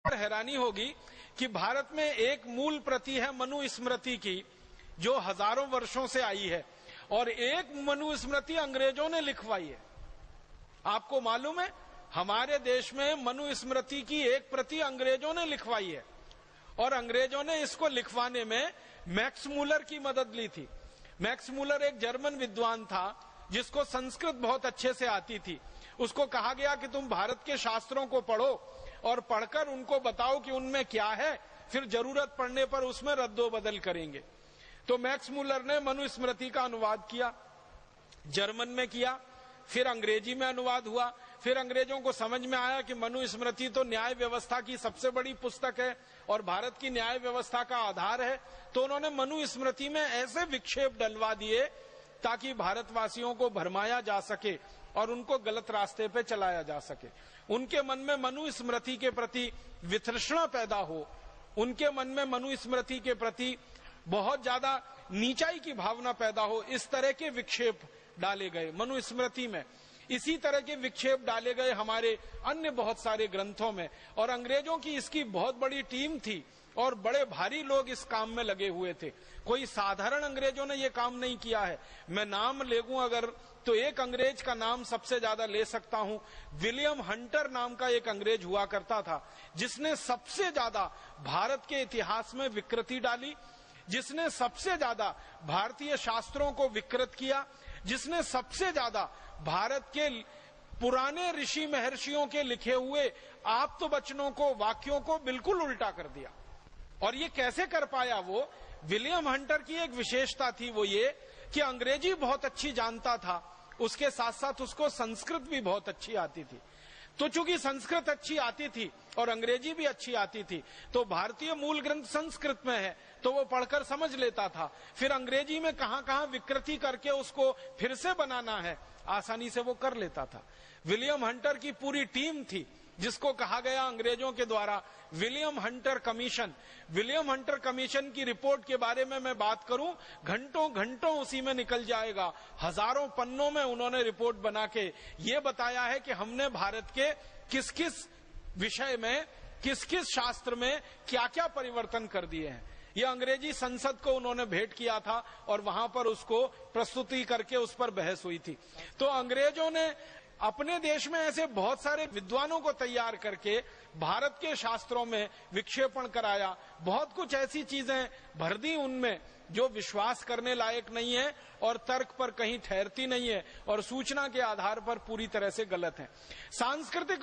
हैरानी होगी कि भारत में एक मूल प्रति है मनुस्मृति की, जो हजारों वर्षों से आई है, और एक मनुस्मृति अंग्रेजों ने लिखवाई है। आपको मालूम है, हमारे देश में मनुस्मृति की एक प्रति अंग्रेजों ने लिखवाई है, और अंग्रेजों ने इसको लिखवाने में मैक्स मूलर की मदद ली थी। मैक्स मूलर एक जर्मन विद्वान था जिसको संस्कृत बहुत अच्छे से आती थी। उसको कहा गया कि तुम भारत के शास्त्रों को पढ़ो और पढ़कर उनको बताओ कि उनमें क्या है, फिर जरूरत पड़ने पर उसमें रद्दो बदल करेंगे। तो मैक्स मूलर ने मनुस्मृति का अनुवाद किया, जर्मन में किया, फिर अंग्रेजी में अनुवाद हुआ। फिर अंग्रेजों को समझ में आया कि मनुस्मृति तो न्याय व्यवस्था की सबसे बड़ी पुस्तक है और भारत की न्याय व्यवस्था का आधार है। तो उन्होंने मनुस्मृति में ऐसे विक्षेप डलवा दिए ताकि भारतवासियों को भरमाया जा सके और उनको गलत रास्ते पे चलाया जा सके। उनके मन में मनुस्मृति के प्रति वितृष्णा पैदा हो, उनके मन में मनुस्मृति के प्रति बहुत ज्यादा नीचाई की भावना पैदा हो, इस तरह के विक्षेप डाले गए मनुस्मृति में। इसी तरह के विक्षेप डाले गए हमारे अन्य बहुत सारे ग्रंथों में, और अंग्रेजों की इसकी बहुत बड़ी टीम थी और बड़े भारी लोग इस काम में लगे हुए थे। कोई साधारण अंग्रेजों ने ये काम नहीं किया है। मैं नाम ले लूं अगर, तो एक अंग्रेज का नाम सबसे ज्यादा ले सकता हूं। विलियम हंटर नाम का एक अंग्रेज हुआ करता था, जिसने सबसे ज्यादा भारत के इतिहास में विकृति डाली, जिसने सबसे ज्यादा भारतीय शास्त्रों को विकृत किया, जिसने सबसे ज्यादा भारत के पुराने ऋषि महर्षियों के लिखे हुए आप्त वचनों को, वाक्यों को बिल्कुल उल्टा कर दिया। और ये कैसे कर पाया? वो विलियम हंटर की एक विशेषता थी, वो ये कि अंग्रेजी बहुत अच्छी जानता था, उसके साथ साथ उसको संस्कृत भी बहुत अच्छी आती थी। तो चूंकि संस्कृत अच्छी आती थी और अंग्रेजी भी अच्छी आती थी, तो भारतीय मूल ग्रंथ संस्कृत में है तो वो पढ़कर समझ लेता था। फिर अंग्रेजी में कहां कहां विकृति करके उसको फिर से बनाना है, आसानी से वो कर लेता था। विलियम हंटर की पूरी टीम थी, जिसको कहा गया अंग्रेजों के द्वारा William Hunter commission. William Hunter commission की रिपोर्ट के बारे में मैं बात करूं, घंटों घंटों उसी में निकल जाएगा। हजारों पन्नों में उन्होंने रिपोर्ट बना के ये बताया है कि हमने भारत के किस किस विषय में, किस किस शास्त्र में क्या क्या परिवर्तन कर दिए हैं। ये अंग्रेजी संसद को उन्होंने भेंट किया था और वहां पर उसको प्रस्तुति करके उस पर बहस हुई थी। तो अंग्रेजों ने अपने देश में ऐसे बहुत सारे विद्वानों को तैयार करके भारत के शास्त्रों में विक्षेपण कराया। बहुत कुछ ऐसी चीजें भर दी उनमें जो विश्वास करने लायक नहीं है और तर्क पर कहीं ठहरती नहीं है और सूचना के आधार पर पूरी तरह से गलत है। सांस्कृतिक